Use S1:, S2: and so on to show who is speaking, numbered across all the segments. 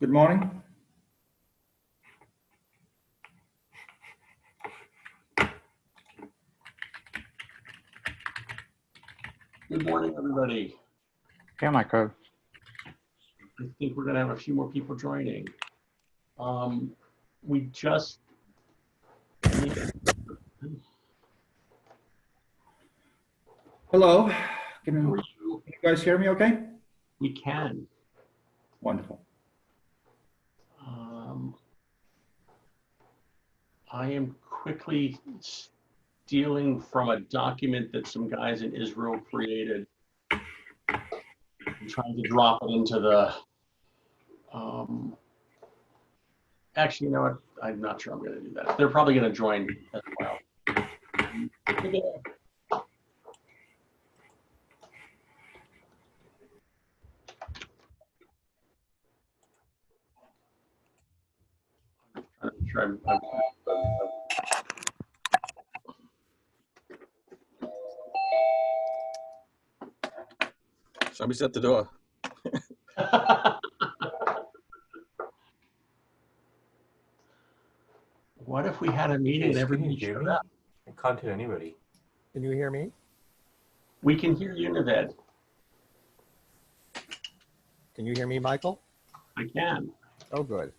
S1: Good morning.
S2: Good morning, everybody.
S3: Yeah, Michael.
S2: I think we're going to have a few more people joining. We just.
S1: Hello. Can you guys hear me okay?
S2: We can.
S1: Wonderful.
S2: I am quickly stealing from a document that some guys in Israel created. I'm trying to drop it into the. Actually, you know what? I'm not sure I'm going to do that. They're probably going to join as well. I'm sure
S4: Somebody's at the door.
S2: What if we had a meeting and everybody showed up?
S5: I can't hear anybody.
S6: Can you hear me?
S2: We can hear you, Naved.
S6: Can you hear me, Michael?
S2: I can.
S6: Oh, good.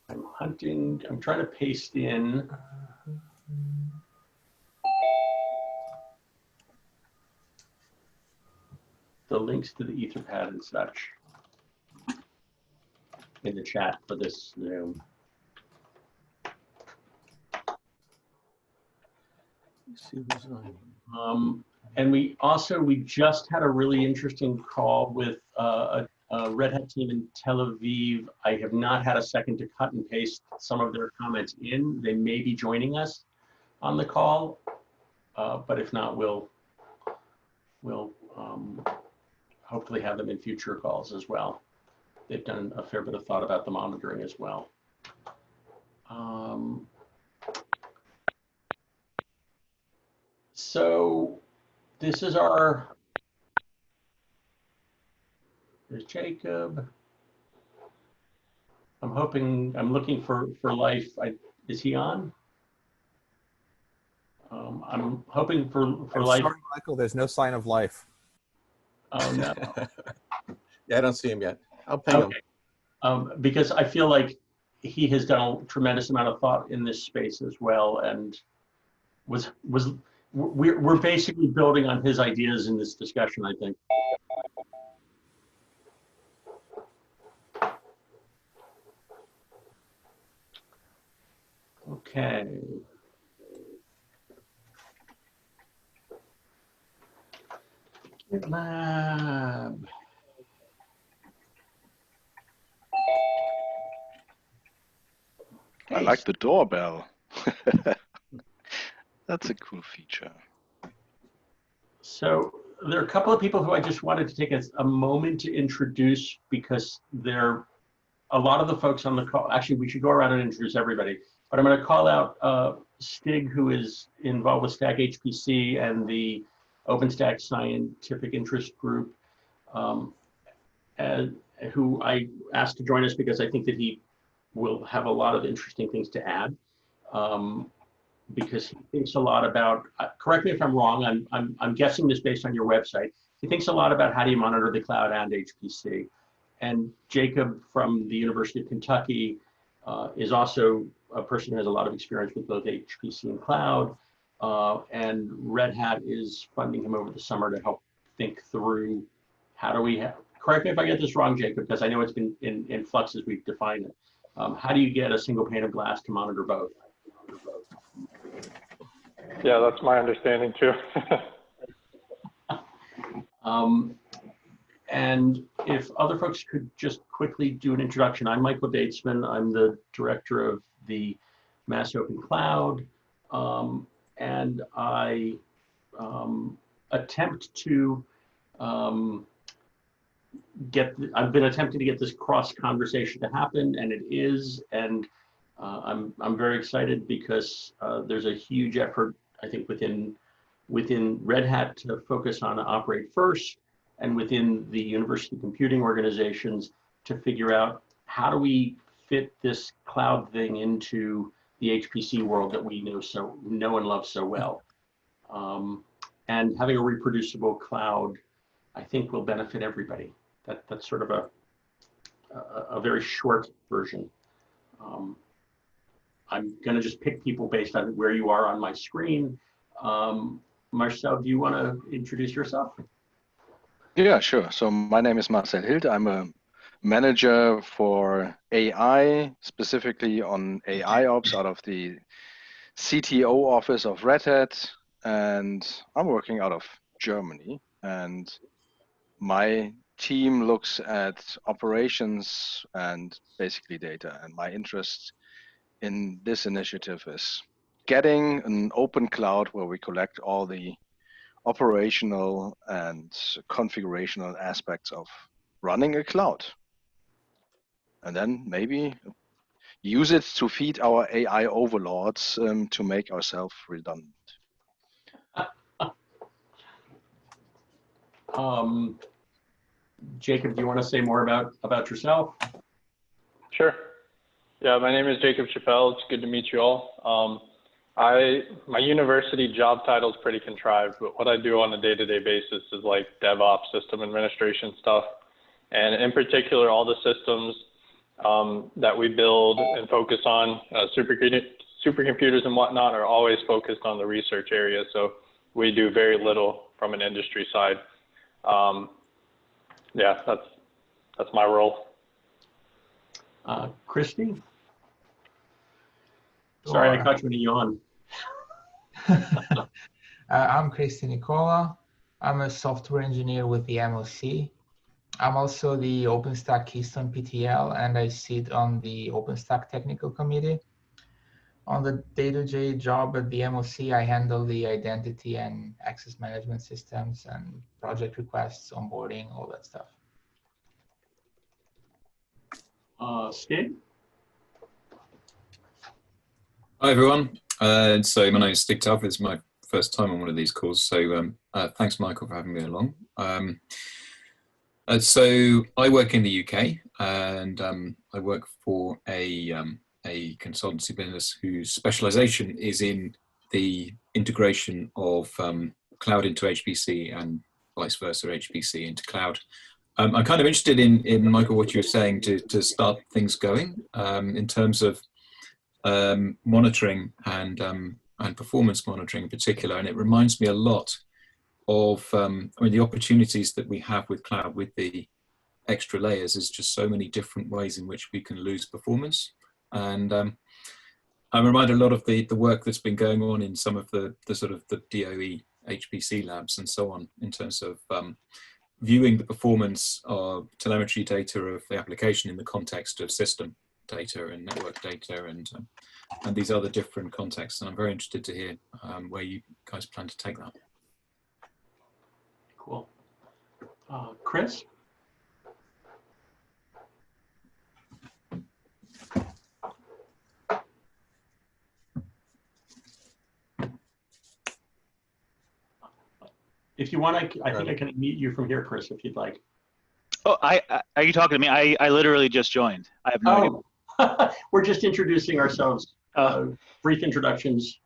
S2: I'm hunting. I'm trying to paste in. The links to the Etherpad and such in the chat for this Zoom. And we just had a really interesting call with a Red Hat team in Tel Aviv. I have not had a second to cut and paste some of their comments in. They may be joining us on the call, but if not, we'll hopefully have them in future calls as well. They've done a fair bit of thought about the monitoring as well. So this is there's Jacob. I'm looking for life. Is he on? I'm hoping for life.
S6: Sorry, Michael, there's no sign of life.
S2: Oh, no.
S4: Yeah, I don't see him yet. I'll ping him.
S2: Because I feel like he has done a tremendous amount of thought in this space as well, and we're basically building on his ideas in this discussion, I think. Okay. GitLab.
S7: I like the doorbell. That's a cool feature.
S2: So there are a couple of people who I just wanted to take a moment to introduce, because a lot of the folks on the call. Actually, we should go around and introduce everybody. But I'm going to call out Stig, who is involved with Stack HPC and the OpenStack Scientific Interest Group, who I asked to join us because I think that he will have a lot of interesting things to add, because he thinks a lot about, correct me if I'm wrong, I'm guessing this based on your website, he thinks a lot about how do you monitor the cloud and HPC. And Jacob from the University of Kentucky is also a person who has a lot of experience with both HPC and cloud, and Red Hat is funding him over the summer to help think through how do we correct me if I get this wrong, Jacob, because I know it's been in flux as we've defined it. How do you get a single pane of glass to monitor both?
S8: Yeah, that's my understanding too.
S2: And if other folks could just quickly do an introduction. I'm Michael Datesman. I'm the director of the Mass Open Cloud. And I attempt to I've been attempting to get this cross conversation to happen, and it is, and I'm very excited because there's a huge effort, I think, within Red Hat to focus on operate first, and within the university computing organizations to figure out how do we fit this cloud thing into the HPC world that we know and love so well. And having a reproducible cloud, I think, will benefit everybody. That's sort of a very short version. I'm going to just pick people based on where you are on my screen. Marcel, do you want to introduce yourself?
S7: Yeah, sure. So my name is Marcel Hild. I'm a manager for AI, specifically on AI ops out of the CTO office of Red Hat. And I'm working out of Germany. And my team looks at operations and basically data. And my interest in this initiative is getting an open cloud where we collect all the operational and configurational aspects of running a cloud. And then maybe use it to feed our AI overlords to make ourselves redundant.
S2: Jacob, do you want to say more about yourself?
S8: Sure. Yeah, my name is Jacob Chappelle. It's good to meet you all. My university job title is pretty contrived, but what I do on a day-to-day basis is like DevOps, system administration stuff. And in particular, all the systems that we build and focus on, supercomputers and whatnot, are always focused on the research area. So we do very little from an industry side. Yeah, that's my role.
S2: Christy? Sorry, I caught you in a yawn.
S3: I'm Christy Nicola. I'm a software engineer with the MOC. I'm also the OpenStack Keystone PTL, and I sit on the OpenStack Technical Committee. On the day-to-day job at the MOC, I handle the identity and access management systems and project requests, onboarding, all that stuff.
S2: Stig?
S5: Hi, everyone. So my name is Stig Tuff. It's my first time on one of these calls. So thanks, Michael, for having me along. So I work in the UK, and I work for a consultancy business whose specialization is in the integration of cloud into HPC and vice versa, HPC into cloud. I'm kind of interested in Michael, what you were saying to start things going in terms of monitoring and performance monitoring in particular. And it reminds me a lot of the opportunities that we have with cloud with the extra layers is just so many different ways in which we can lose performance. And I'm reminded a lot of the work that's been going on in some of the sort of the DOE HPC labs and so on in terms of viewing the performance of telemetry data of the application in the context of system data and network data and these other different contexts. And I'm very interested to hear where you guys plan to take that.
S2: Cool. Chris? If you want, I think I can mute you from here, Chris, if you'd like.
S9: Oh, are you talking to me? I literally just joined. I have no idea.
S2: We're just introducing ourselves. Brief introductions.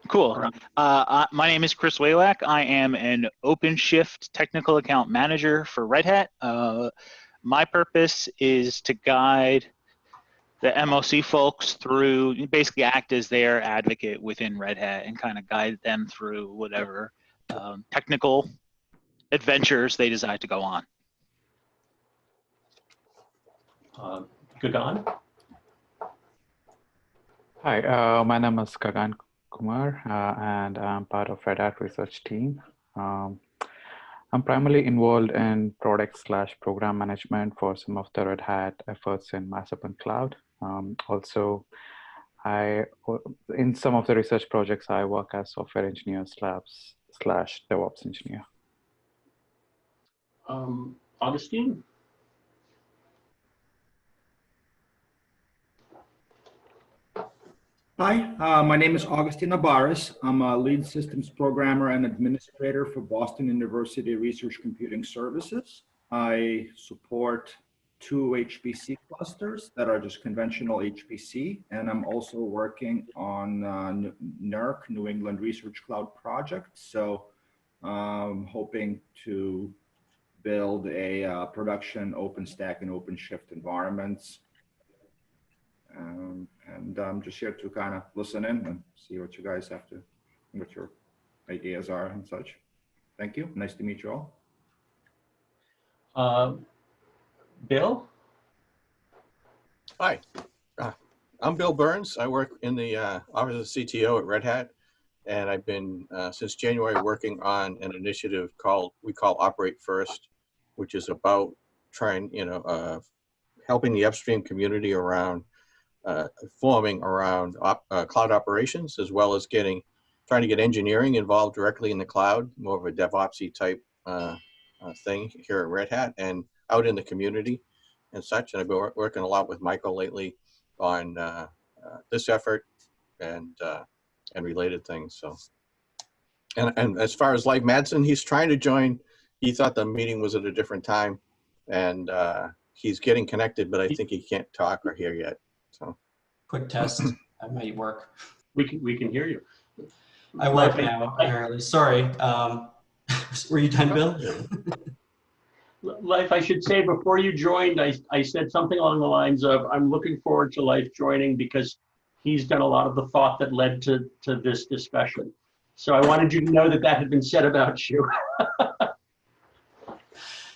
S9: Cool. My name is Chris Waywak. I am an OpenShift technical account manager for Red Hat. My purpose is to guide the MOC folks through, basically act as their advocate within Red Hat and kind of guide them through whatever technical adventures they decide to go on.
S2: Gagan?
S10: Hi, my name is Gagan Kumar, and I'm part of Red Hat research team. I'm primarily involved in product/program management for some of the Red Hat efforts in Mass Open Cloud. Also, in some of the research projects, I work as software engineer / DevOps engineer.
S2: Augustine?
S1: Hi, my name is Augustine Nabaris. I'm a lead systems programmer and administrator for Boston University Research Computing Services. I support 2 HPC clusters that are just conventional HPC, and I'm also working on NERC, New England Research Cloud project. So I'm hoping to build a production OpenStack and OpenShift environments. And I'm just here to kind of listen in and see what you guys have to, what your ideas are and such. Thank you. Nice to meet you all.
S2: Bill?
S4: Hi, I'm Bill Burns. I work in the Office of CTO at Red Hat, and I've been since January working on an initiative we call Operate First, which is about trying, helping the upstream community around forming around cloud operations, as well as trying to get engineering involved directly in the cloud, more of a DevOpsy type thing here at Red Hat and out in the community and such. And I've been working a lot with Michael lately on this effort and related things. So, and as far as Leif Madsen, he's trying to join. He thought the meeting was at a different time, and he's getting connected, but I think he can't talk or hear yet. So,
S11: quick test. That might work.
S2: We can hear you.
S11: I work now, apparently. Sorry. Were you done, Bill?
S2: Leif, I should say before you joined, I said something along the lines of, I'm looking forward to Leif joining because he's done a lot of the thought that led to this discussion. So I wanted you to know that had been said about you.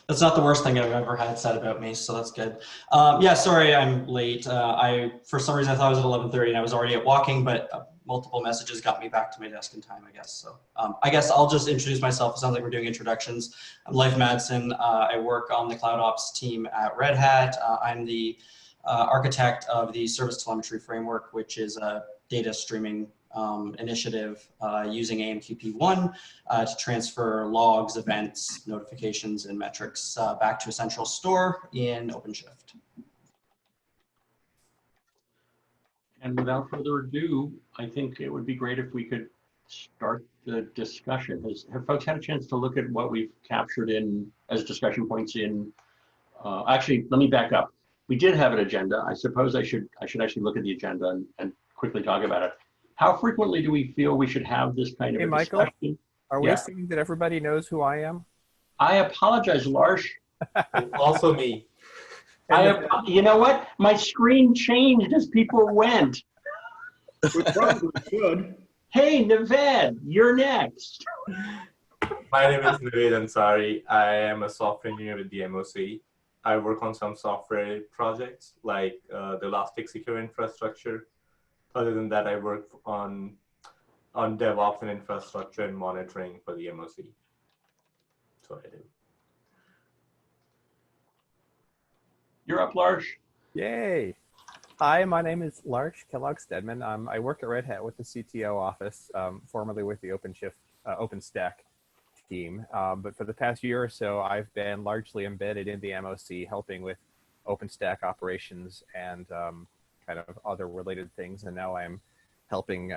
S11: That's not the worst thing I've ever had said about me, so that's good. Yeah, sorry I'm late. For some reason I thought it was at 11:30 and I was already at walking, but multiple messages got me back to my desk in time, I guess. So I guess I'll just introduce myself. It sounds like we're doing introductions. I'm Leif Madsen. I work on the Cloud Ops team at Red Hat. I'm the architect of the Service Telemetry Framework, which is a data streaming initiative using AMQP1 to transfer logs, events, notifications, and metrics back to a central store in OpenShift.
S2: And without further ado, I think it would be great if we could start the discussion. Have folks had a chance to look at what we've captured as discussion points in? Actually, let me back up. We did have an agenda. I suppose I should actually look at the agenda and quickly talk about it. How frequently do we feel we should have this kind of a
S6: Michael,
S2: discussion?
S6: are we assuming that everybody knows who I am?
S2: I apologize, Lars.
S12: Also me.
S2: You know what? My screen changed as people went.
S1: We probably should.
S2: Hey, Naved, you're next.
S12: My name is Naved Ansari. I am a software engineer with the MOC. I work on some software projects like the Elastic Secure Infrastructure. Other than that, I work on DevOps and infrastructure and monitoring for the MOC. That's what I do.
S2: You're up, Lars.
S6: Yay. Hi, my name is Lars Kellogg-Stedman. I work at Red Hat with the CTO office, formerly with the OpenStack team. But for the past year or so, I've been largely embedded in the MOC, helping with OpenStack operations and kind of other related things. And now I'm helping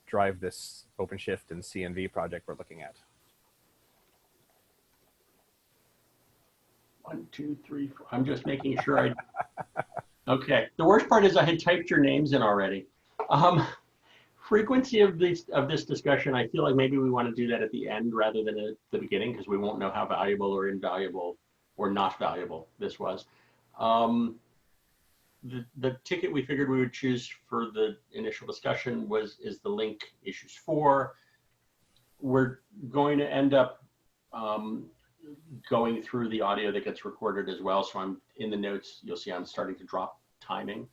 S6: drive this OpenShift and CNV project we're looking at.
S2: 1, 2, 3, 4. I'm just making sure Okay. The worst part is I had typed your names in already. Frequency of this discussion, I feel like maybe we want to do that at the end rather than at the beginning because we won't know how valuable or invaluable or not valuable this was. The ticket we figured we would choose for the initial discussion is the link issues 4. We're going to end up going through the audio that gets recorded as well. So I'm in the notes, you'll see I'm starting to drop timing.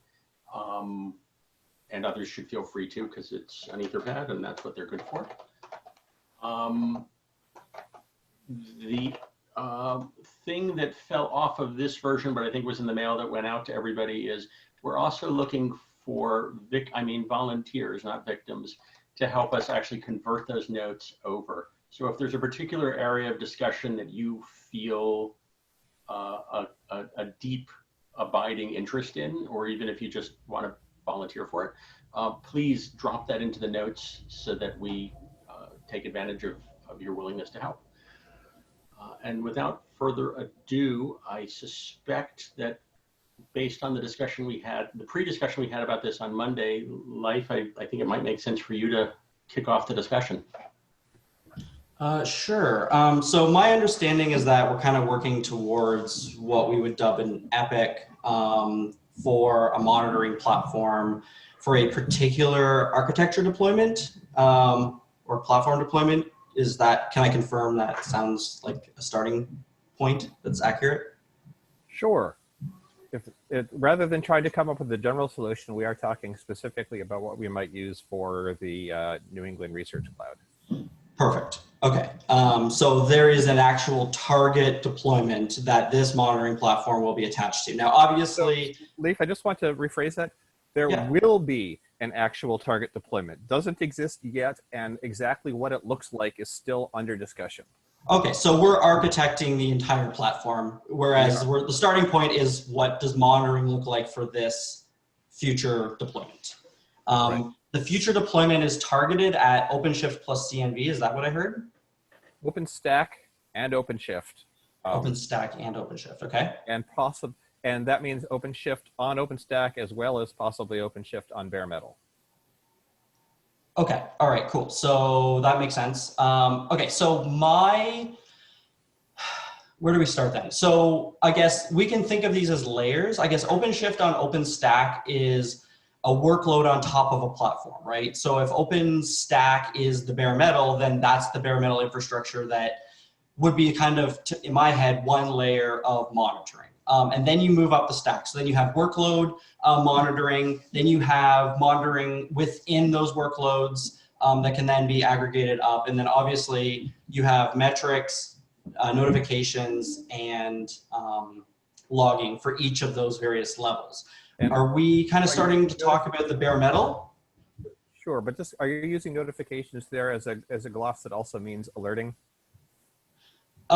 S2: And others should feel free to because it's an Etherpad and that's what they're good for. The thing that fell off of this version, but I think was in the mail that went out to everybody is we're also looking for volunteers, not victims, to help us actually convert those notes over. So if there's a particular area of discussion that you feel a deep, abiding interest in, or even if you just want to volunteer for it, please drop that into the notes so that we take advantage of your willingness to help. And without further ado, I suspect that based on the discussion we had, the pre-discussion we had about this on Monday, Leif, I think it might make sense for you to kick off the discussion.
S11: Sure. So my understanding is that we're kind of working towards what we would dub an EPIC for a monitoring platform for a particular architecture deployment or platform deployment. Is that, can I confirm that sounds like a starting point that's accurate?
S6: Sure. Rather than trying to come up with a general solution, we are talking specifically about what we might use for the New England Research Cloud.
S11: Perfect. Okay. So there is an actual target deployment that this monitoring platform will be attached to. Now, obviously,
S6: so, Leif, I just want to rephrase that. There will be an actual target deployment. Doesn't exist yet, and exactly what it looks like is still under discussion.
S11: Okay, so we're architecting the entire platform, whereas the starting point is what does monitoring look like for this future deployment.
S6: Right.
S11: The future deployment is targeted at OpenShift plus CNV. Is that what I heard?
S6: OpenStack and OpenShift.
S11: OpenStack and OpenShift, okay.
S6: And that means OpenShift on OpenStack as well as possibly OpenShift on bare metal.
S11: Okay, all right, cool. So that makes sense. Okay, so where do we start then? So I guess we can think of these as layers. I guess OpenShift on OpenStack is a workload on top of a platform, right? So if OpenStack is the bare metal, then that's the bare metal infrastructure that would be kind of, in my head, one layer of monitoring. And then you move up the stack. So then you have workload monitoring, then you have monitoring within those workloads that can then be aggregated up. And then obviously you have metrics, notifications, and logging for each of those various levels. And are we kind of starting to talk about the bare metal?
S6: Sure, but just, are you using notifications there as a gloss that also means alerting? Or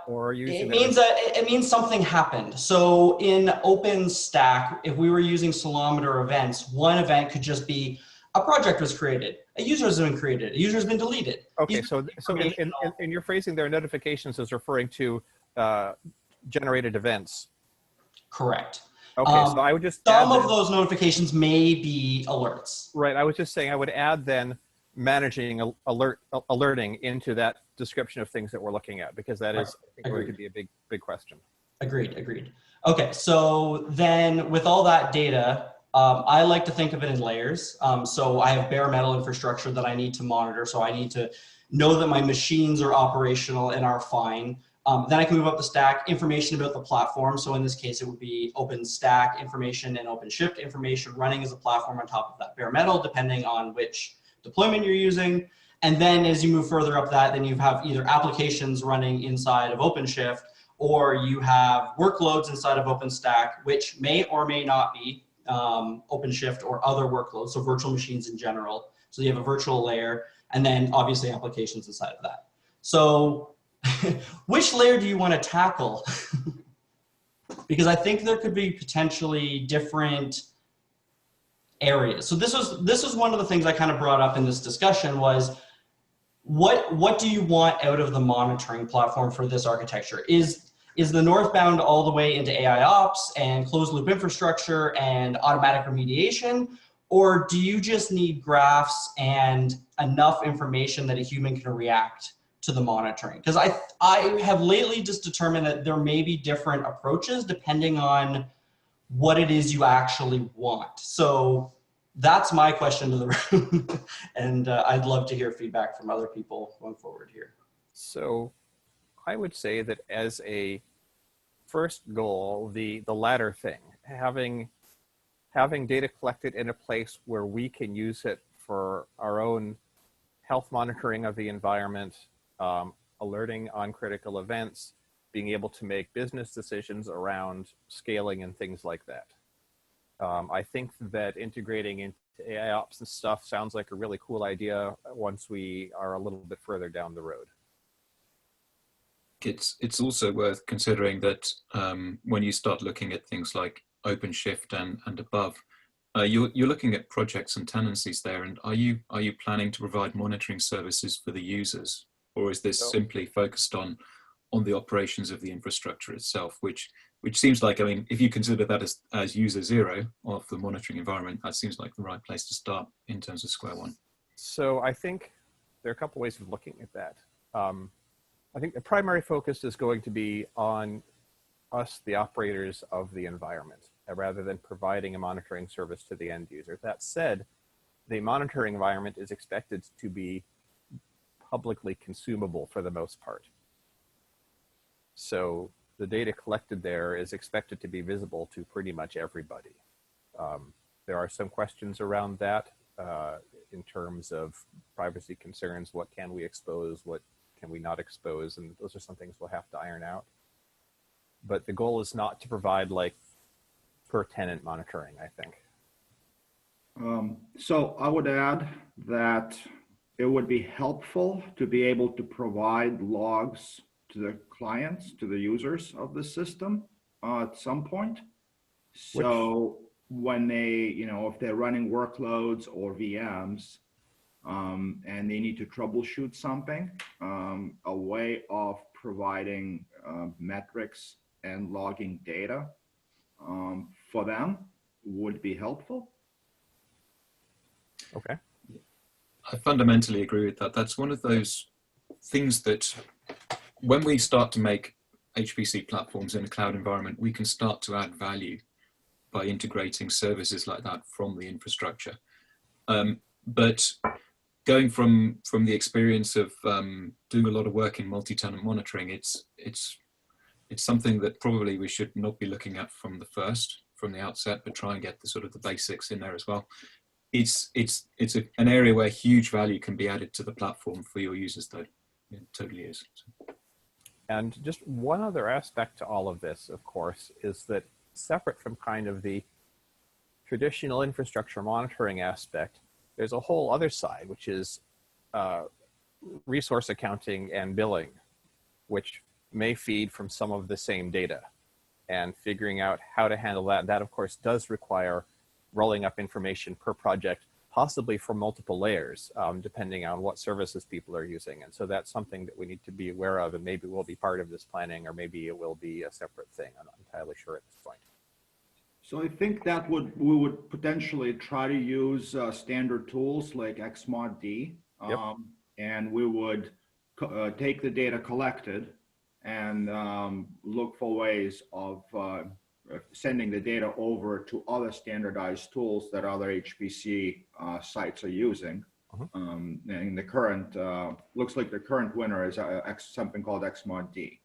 S6: are you using
S11: it means something happened. So in OpenStack, if we were using Ceilometer events, one event could just be a project was created, a user has been created, a user has been deleted.
S6: Okay, so in your phrasing there, notifications is referring to generated events.
S11: Correct.
S6: Okay, so I would just
S11: some of those notifications may be alerts.
S6: Right, I was just saying I would add then managing alerting into that description of things that we're looking at, because that is going to be a big question.
S11: Agreed. Okay, so then with all that data, I like to think of it in layers. So I have bare metal infrastructure that I need to monitor. So I need to know that my machines are operational and are fine. Then I can move up the stack, information about the platform. So in this case, it would be OpenStack information and OpenShift information running as a platform on top of that bare metal, depending on which deployment you're using. And then as you move further up that, then you have either applications running inside of OpenShift, or you have workloads inside of OpenStack, which may or may not be OpenShift or other workloads, so virtual machines in general. So you have a virtual layer, and then obviously applications inside of that. So which layer do you want to tackle? Because I think there could be potentially different areas. So this was one of the things I kind of brought up in this discussion was, what do you want out of the monitoring platform for this architecture? Is the northbound all the way into AI ops and closed loop infrastructure and automatic remediation? Or do you just need graphs and enough information that a human can react to the monitoring? Because I have lately just determined that there may be different approaches depending on what it is you actually want. So that's my question to the room. And I'd love to hear feedback from other people going forward here.
S6: So I would say that as a first goal, the latter thing, having data collected in a place where we can use it for our own health monitoring of the environment, alerting on critical events, being able to make business decisions around scaling and things like that. I think that integrating into AI ops and stuff sounds like a really cool idea once we are a little bit further down the road.
S5: It's also worth considering that when you start looking at things like OpenShift and above, You're looking at projects and tenancies there, and are you planning to provide monitoring services for the users, or is this simply focused on the operations of the infrastructure itself, which seems like, I mean, if you consider that as user zero of the monitoring environment, that seems like the right place to start in terms of square one.
S6: So I think there are a couple ways of looking at that. I think the primary focus is going to be on us, the operators of the environment, rather than providing a monitoring service to the end user. That said, the monitoring environment is expected to be publicly consumable for the most part. So the data collected there is expected to be visible to pretty much everybody. There are some questions around that in terms of privacy concerns. What can we expose? What can we not expose? And those are some things we'll have to iron out. But the goal is not to provide like per tenant monitoring, I think.
S1: So I would add that it would be helpful to be able to provide logs to the clients, to the users of the system at some point. So when they, if they're running workloads or VMs and they need to troubleshoot something, a way of providing metrics and logging data for them would be helpful.
S6: Okay.
S5: I fundamentally agree with that. That's one of those things that when we start to make HPC platforms in a cloud environment, we can start to add value by integrating services like that from the infrastructure. But going from the experience of doing a lot of work in multi-tenant monitoring, it's something that probably we should not be looking at from the outset, but try and get the sort of the basics in there as well. It's an area where huge value can be added to the platform for your users, though. It totally is.
S6: And just one other aspect to all of this, of course, is that separate from kind of the traditional infrastructure monitoring aspect, there's a whole other side, which is resource accounting and billing, which may feed from some of the same data. And figuring out how to handle that, that of course does require rolling up information per project, possibly from multiple layers, depending on what services people are using. And so that's something that we need to be aware of, and maybe will be part of this planning, or maybe it will be a separate thing. I'm not entirely sure at this point.
S1: So I think that we would potentially try to use standard tools like XMOD, and we would take the data collected and look for ways of sending the data over to other standardized tools that other HPC sites are using. And the current, looks like the current winner is something called XMOD.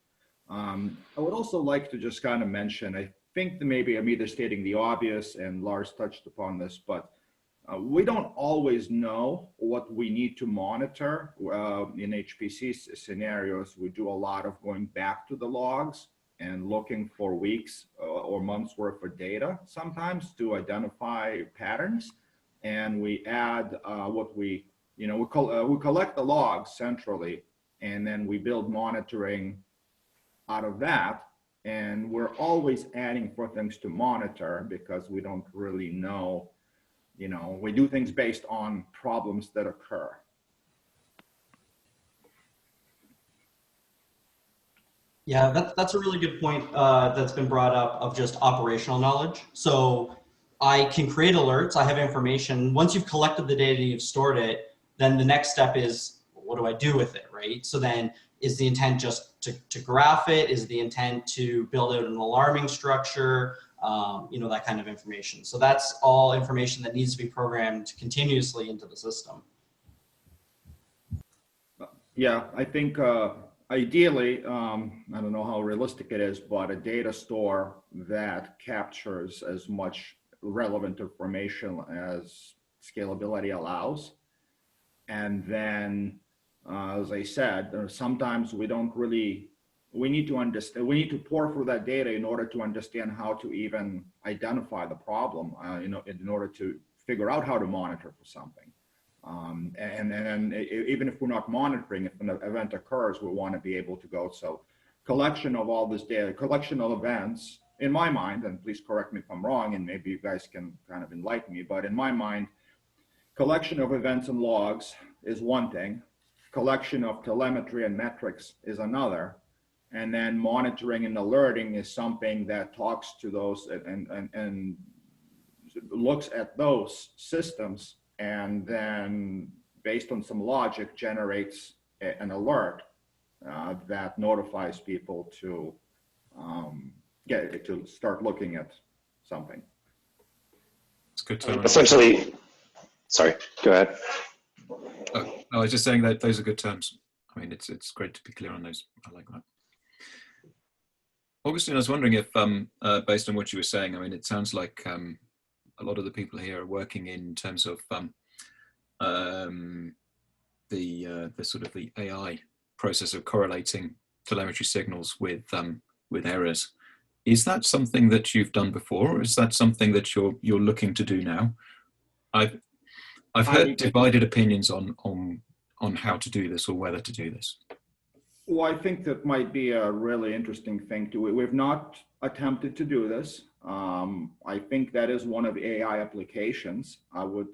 S1: I would also like to just kind of mention, I think that maybe I'm either stating the obvious, and Lars touched upon this, but we don't always know what we need to monitor in HPC scenarios. We do a lot of going back to the logs and looking for weeks or months worth of data sometimes to identify patterns. And we add what we collect the logs centrally, and then we build monitoring out of that. And we're always adding for things to monitor because we don't really know, we do things based on problems that occur.
S11: Yeah, that's a really good point that's been brought up of just operational knowledge. So I can create alerts, I have information. Once you've collected the data, you've stored it, then the next step is, what do I do with it, right? So then is the intent just to graph it? Is the intent to build out an alarming structure? That kind of information. So that's all information that needs to be programmed continuously into the system.
S1: Yeah, I think ideally, I don't know how realistic it is, but a data store that captures as much relevant information as scalability allows. And then, as I said, sometimes we need to understand, we need to pour through that data in order to understand how to even identify the problem, in order to figure out how to monitor for something. And then even if we're not monitoring, if an event occurs, we want to be able to go. So collection of all this data, collection of events, in my mind, and please correct me if I'm wrong, and maybe you guys can kind of enlighten me, but in my mind, collection of events and logs is one thing, collection of telemetry and metrics is another, and then monitoring and alerting is something that talks to those and looks at those systems, and then based on some logic generates an alert that notifies people to to start looking at something.
S5: It's good terminology.
S13: Essentially, sorry, go ahead.
S5: I was just saying that those are good terms. I mean, it's great to be clear on those. I like that. Augustine, I was wondering if, based on what you were saying, I mean, it sounds like a lot of the people here are working in terms of the sort of the AI process of correlating telemetry signals with errors. Is that something that you've done before, or is that something that you're looking to do now? I've heard divided opinions on how to do this or whether to do this.
S1: Well, I think that might be a really interesting thing to. We've not attempted to do this. I think that is one of the AI applications. I would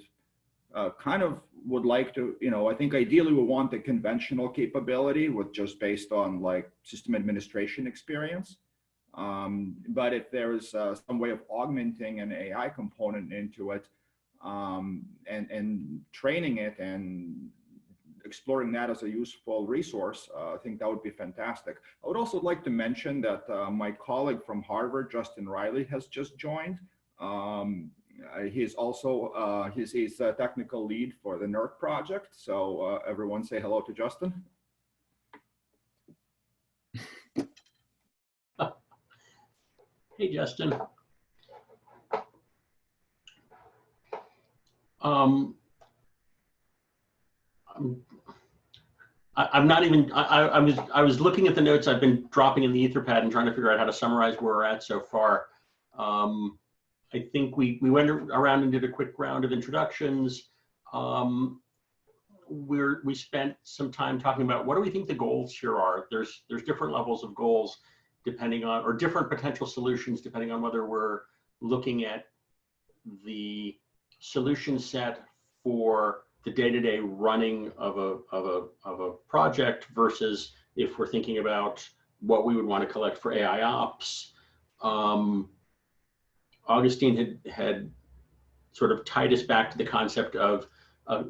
S1: kind of would like to, I think ideally we want the conventional capability with just based on like system administration experience. But if there's some way of augmenting an AI component into it and training it and exploring that as a useful resource, I think that would be fantastic. I would also like to mention that my colleague from Harvard, Justin Riley, has just joined. He's also he's a technical lead for the NERC project. So everyone say hello to Justin.
S2: Hey, Justin. I'm not even, I was looking at the notes I've been dropping in the Etherpad and trying to figure out how to summarize where we're at so far. I think we went around and did a quick round of introductions. We spent some time talking about what do we think the goals here are. There's different levels of goals depending on, or different potential solutions depending on whether we're looking at the solution set for the day-to-day running of a project versus if we're thinking about what we would want to collect for AI ops. Augustine had sort of tied us back to the concept of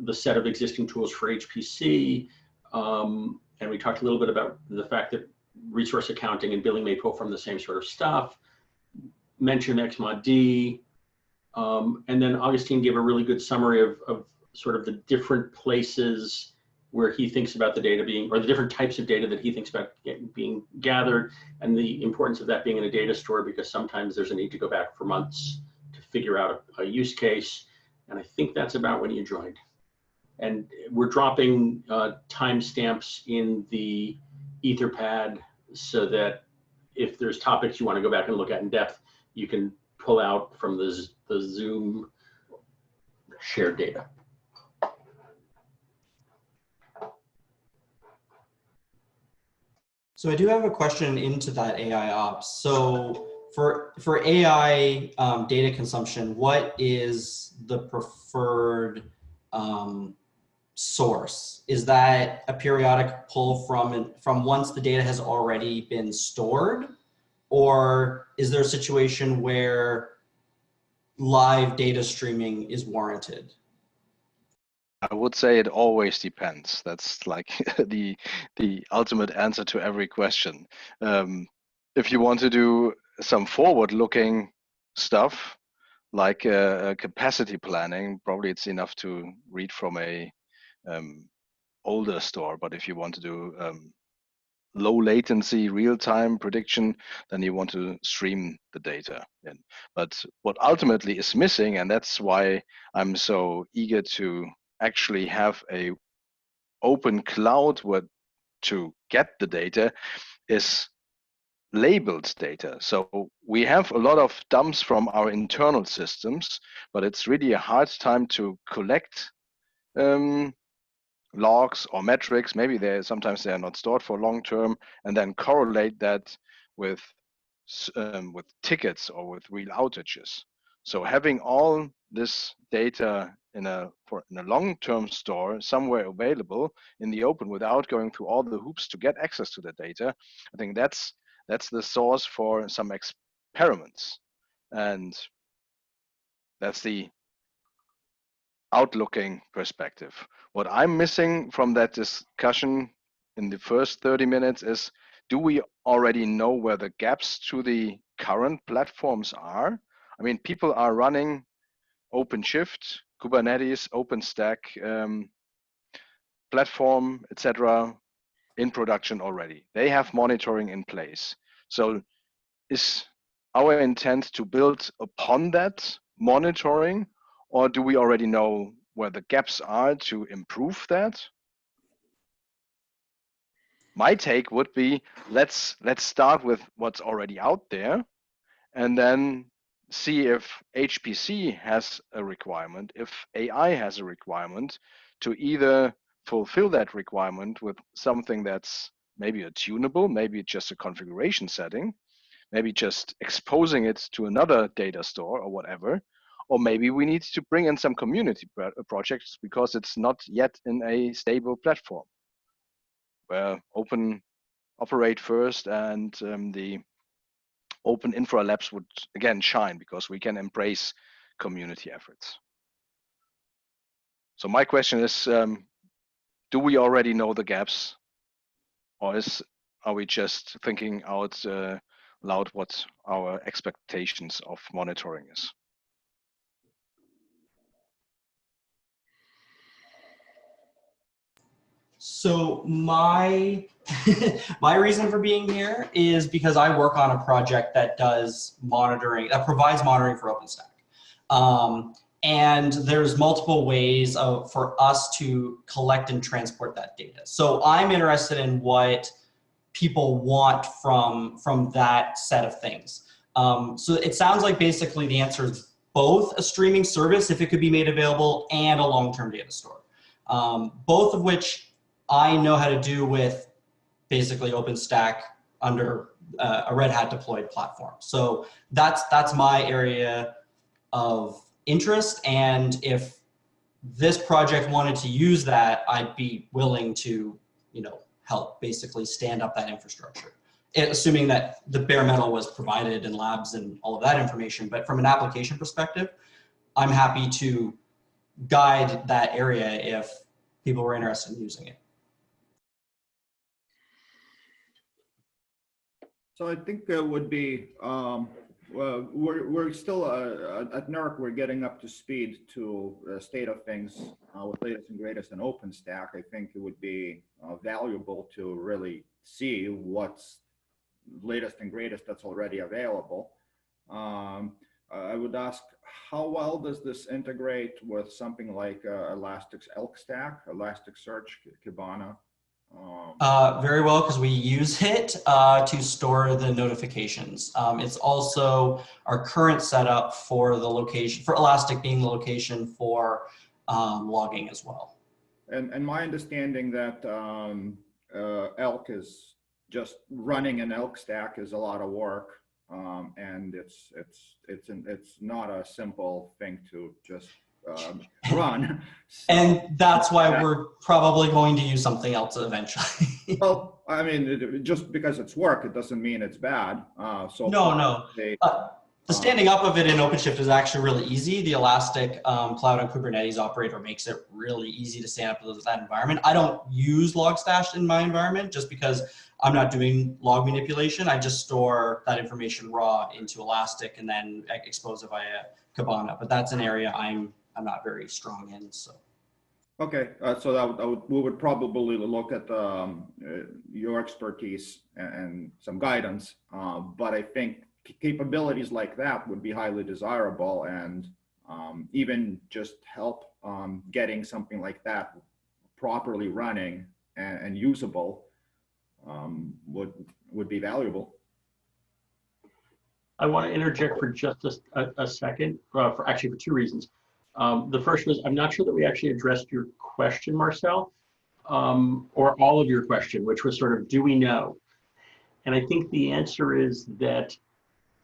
S2: the set of existing tools for HPC. And we talked a little bit about the fact that resource accounting and billing may pull from the same sort of stuff. Mentioned XMOD. And then Augustine gave a really good summary of sort of the different places where he thinks about the data being, or the different types of data that he thinks about being gathered, and the importance of that being in a data store, because sometimes there's a need to go back for months to figure out a use case. And I think that's about when you joined. And we're dropping timestamps in the Etherpad so that if there's topics you want to go back and look at in depth, you can pull out from the Zoom shared data.
S11: So I do have a question into that AI ops. So for AI data consumption, what is the preferred source? Is that a periodic pull from once the data has already been stored? Or is there a situation where live data streaming is warranted?
S7: I would say it always depends. That's like the ultimate answer to every question. If you want to do some forward-looking stuff, like capacity planning, probably it's enough to read from a older store. But if you want to do low latency, real-time prediction, then you want to stream the data in. But what ultimately is missing, and that's why I'm so eager to actually have a open cloud where to get the data, is labeled data. So we have a lot of dumps from our internal systems, but it's really a hard time to collect logs or metrics. Maybe sometimes they are not stored for long term, and then correlate that with with tickets or with real outages. So having all this data in a long-term store somewhere available in the open without going through all the hoops to get access to the data, I think that's the source for some experiments, and that's the outlooking perspective. What I'm missing from that discussion in the first 30 minutes is, do we already know where the gaps to the current platforms are? I mean, people are running OpenShift, Kubernetes, OpenStack, platform, etc. in production already. They have monitoring in place. So is our intent to build upon that monitoring, or do we already know where the gaps are to improve that? My take would be, let's start with what's already out there, and then see if HPC has a requirement, if AI has a requirement, to either fulfill that requirement with something that's maybe a tunable, maybe just a configuration setting, maybe just exposing it to another data store or whatever, or maybe we need to bring in some community projects because it's not yet in a stable platform where open operate first, and the open Infra Labs would again shine because we can embrace community efforts. So my question is, do we already know the gaps, or are we just thinking out loud what our expectations of monitoring is?
S11: So my my reason for being here is because I work on a project that does monitoring, that provides monitoring for OpenStack. And there's multiple ways for us to collect and transport that data. So I'm interested in what people want from that set of things. So it sounds like basically the answer is both a streaming service, if it could be made available, and a long-term data store. Both of which I know how to do with basically OpenStack under a Red Hat deployed platform. So that's my area of interest. And if this project wanted to use that, I'd be willing to, help basically stand up that infrastructure, assuming that the bare metal was provided in labs and all of that information. But from an application perspective, I'm happy to guide that area if people were interested in using it.
S1: So I think it would be, well, we're still, at NERC, we're getting up to speed to the state of things with latest and greatest in OpenStack. I think it would be valuable to really see what's latest and greatest that's already available. I would ask, how well does this integrate with something like Elastic's ELK stack, Elasticsearch, Kibana?
S11: Very well, because we use it to store the notifications. It's also our current setup for the location, for Elastic being the location for logging as well. And
S1: my understanding that ELK is just running an ELK stack is a lot of work, and it's not a simple thing to just run. So,
S11: and that's why we're probably going to use something else eventually.
S1: Well, I mean, just because it's work, it doesn't mean it's bad.
S11: No. The standing up of it in OpenShift is actually really easy. The Elastic Cloud on Kubernetes operator makes it really easy to stand up that environment. I don't use Logstash in my environment just because I'm not doing log manipulation. I just store that information raw into Elastic and then expose it via Kibana. But that's an area I'm not very strong in. So.
S1: Okay, so we would probably look at your expertise and some guidance, but I think capabilities like that would be highly desirable, and even just help getting something like that properly running and usable would be valuable.
S2: I want to interject for just a second, for two reasons. The first was, I'm not sure that we actually addressed your question, Marcel, or all of your question, which was sort of, do we know? And I think the answer is that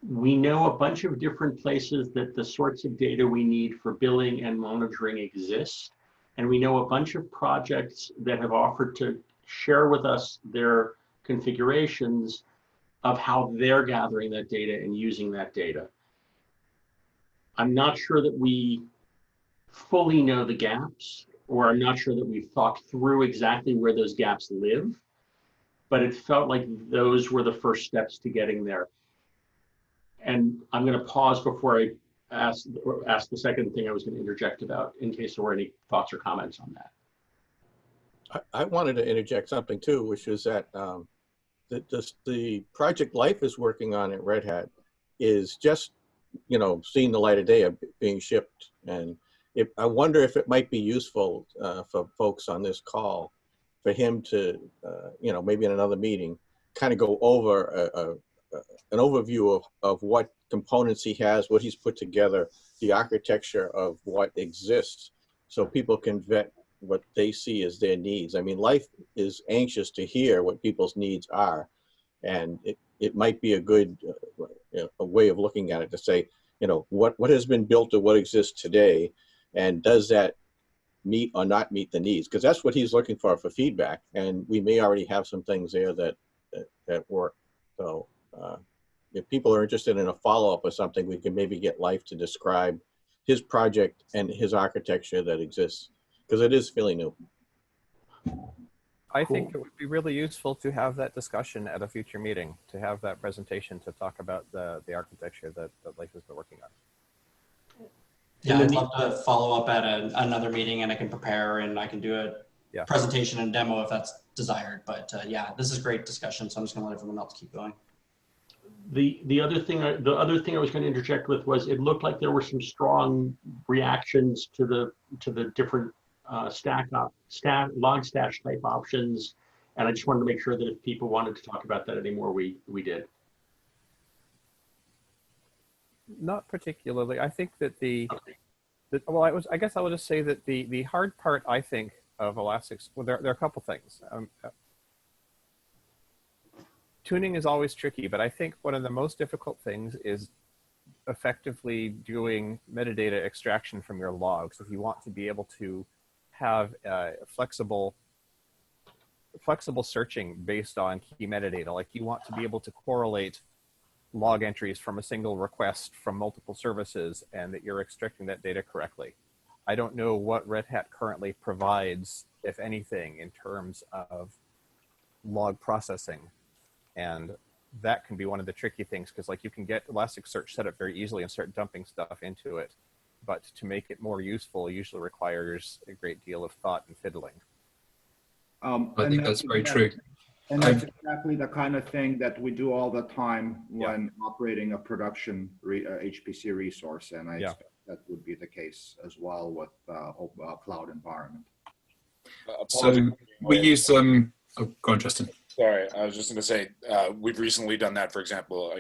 S2: We know a bunch of different places that the sorts of data we need for billing and monitoring exist. And we know a bunch of projects that have offered to share with us their configurations of how they're gathering that data and using that data. I'm not sure that we fully know the gaps, or I'm not sure that we've thought through exactly where those gaps live, but it felt like those were the first steps to getting there. And I'm going to pause before I ask the second thing I was going to interject about, in case there were any thoughts or comments on that.
S4: I wanted to interject something too, which is that the project Life is working on at Red Hat is just, seeing the light of day of being shipped. And I wonder if it might be useful for folks on this call for him to, maybe in another meeting, kind of go over an overview of what components he has, what he's put together, the architecture of what exists, so people can vet what they see as their needs. I mean, Life is anxious to hear what people's needs are, and it might be a good a way of looking at it to say, what has been built or what exists today, and does that meet or not meet the needs? Because that's what he's looking for feedback, and we may already have some things there that work. So if people are interested in a follow-up or something, we can maybe get Life to describe his project and his architecture that exists, because it is fairly new.
S6: I think it would be really useful to have that discussion at a future meeting, to have that presentation to talk about the architecture that Life has been working on.
S11: Yeah, I'd love to follow up at another meeting, and I can prepare and I can do a presentation and demo if that's desired. But yeah, this is great discussion, so I'm just going to let everyone else keep going.
S2: The other thing I was going to interject with was, it looked like there were some strong reactions to the different log stash type options, and I just wanted to make sure that if people wanted to talk about that anymore, we did.
S6: Not particularly. I think that I guess I will just say that the hard part, I think, of Elastic's, well, there are a couple things. Tuning is always tricky, but I think one of the most difficult things is effectively doing metadata extraction from your logs. If you want to be able to have flexible searching based on key metadata, like you want to be able to correlate log entries from a single request from multiple services, and that you're extracting that data correctly. I don't know what Red Hat currently provides, if anything, in terms of log processing. And that can be one of the tricky things, because like you can get Elasticsearch set up very easily and start dumping stuff into it. But to make it more useful usually requires a great deal of thought and fiddling.
S5: I think that's very true.
S1: And that's exactly the kind of thing that we do all the time when operating a production HPC resource. And I expect that would be the case as well with cloud environment.
S5: So we use, oh, go on, Justin.
S14: Sorry, I was just going to say, we've recently done that. For example,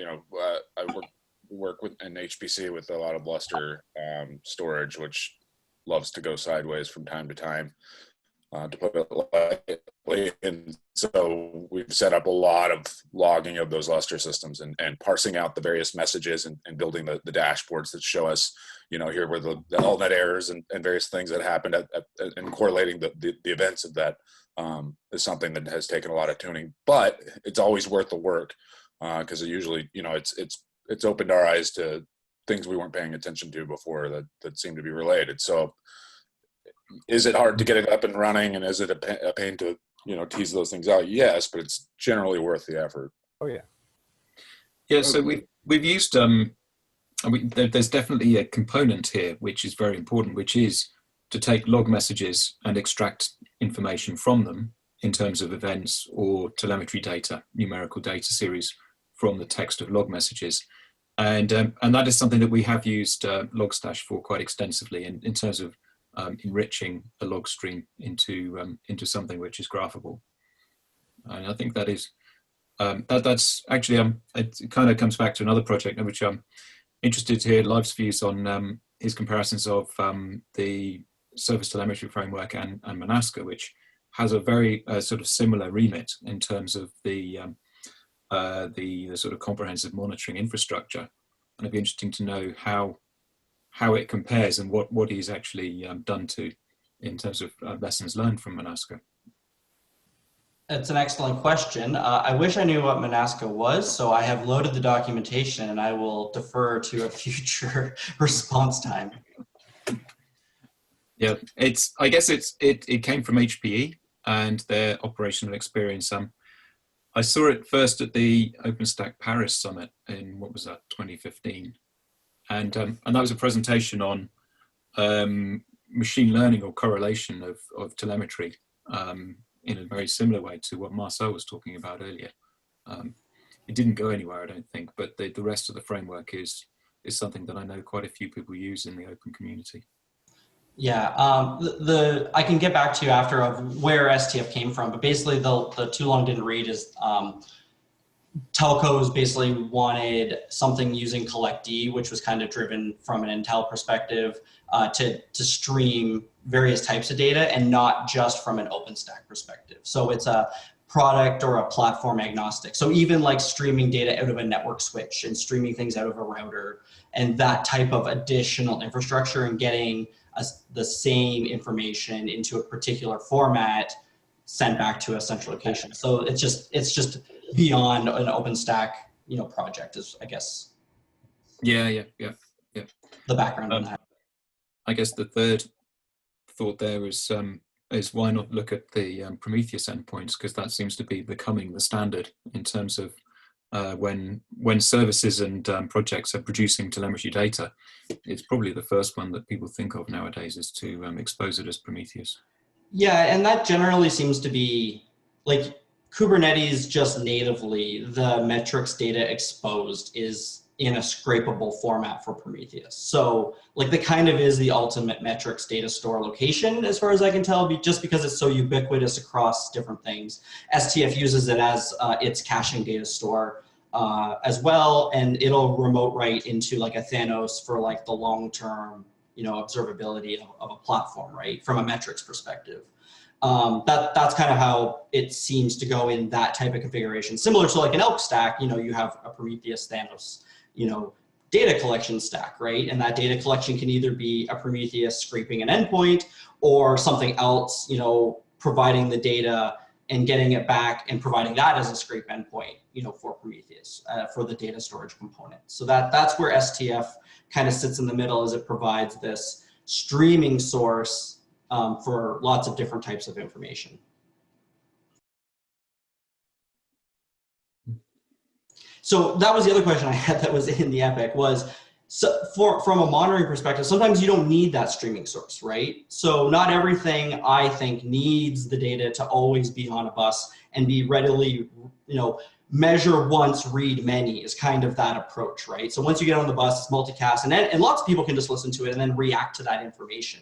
S14: I work with an HPC with a lot of Lustre storage, which loves to go sideways from time to time, to put it lightly. And so we've set up a lot of logging of those Lustre systems and parsing out the various messages and building the dashboards that show us, here were the LNet errors and various things that happened and correlating the events of that. Is something that has taken a lot of tuning, but it's always worth the work, because it usually, it's opened our eyes to things we weren't paying attention to before that seem to be related. So is it hard to get it up and running, and is it a pain to, tease those things out? Yes, but it's generally worth the effort.
S6: Oh yeah.
S5: Yeah, so we've used, there's definitely a component here which is very important, which is to take log messages and extract information from them in terms of events or telemetry data, numerical data series from the text of log messages. And that is something that we have used Logstash for quite extensively in terms of enriching a log stream into something which is graphable. And I think that is, that's actually, it kind of comes back to another project in which I'm interested to hear Live's views on his comparisons of the service telemetry framework and Manaska, which has a very sort of similar remit in terms of the the sort of comprehensive monitoring infrastructure. And it'd be interesting to know how it compares and what he's actually done to in terms of lessons learned from Manaska.
S11: It's an excellent question. I wish I knew what Manaska was, so I have loaded the documentation and I will defer to a future response time.
S5: Yeah, I guess it came from HPE and their operational experience. I saw it first at the OpenStack Paris Summit in, what was that, 2015, and that was a presentation on machine learning or correlation of telemetry in a very similar way to what Marcel was talking about earlier. It didn't go anywhere, I don't think, but the rest of the framework is something that I know quite a few people use in the open community.
S11: Yeah, I can get back to you after of where STF came from, but basically the too long didn't read is telcos basically wanted something using CollectD, which was kind of driven from an Intel perspective to stream various types of data and not just from an OpenStack perspective. So it's a product or a platform agnostic. So even like streaming data out of a network switch and streaming things out of a router and that type of additional infrastructure and getting the same information into a particular format sent back to a central location. So it's just beyond an OpenStack, project is, I guess.
S5: Yeah.
S11: The background on that.
S5: I guess the third thought there is why not look at the Prometheus endpoints, because that seems to be becoming the standard in terms of when services and projects are producing telemetry data. It's probably the first one that people think of nowadays is to expose it as Prometheus.
S11: Yeah, and that generally seems to be like Kubernetes just natively, the metrics data exposed is in a scrapable format for Prometheus. So like the kind of is the ultimate metrics data store location as far as I can tell, just because it's so ubiquitous across different things. STF uses it as its caching data store as well, and it'll remote write into like a Thanos for like the long-term, observability of a platform, right? From a metrics perspective. That's kind of how it seems to go in that type of configuration. Similar to like an Elk stack, you have a Prometheus Thanos, data collection stack, right? And that data collection can either be a Prometheus scraping an endpoint or something else, providing the data and getting it back and providing that as a scrape endpoint, for Prometheus, for the data storage component. So that's where STF kind of sits in the middle, as it provides this streaming source for lots of different types of information. So that was the other question I had that was in the epic was, so from a monitoring perspective, sometimes you don't need that streaming source, right? So not everything, I think, needs the data to always be on a bus and be readily, measure once, read many is kind of that approach, right? So once you get on the bus, it's multicast, and lots of people can just listen to it and then react to that information.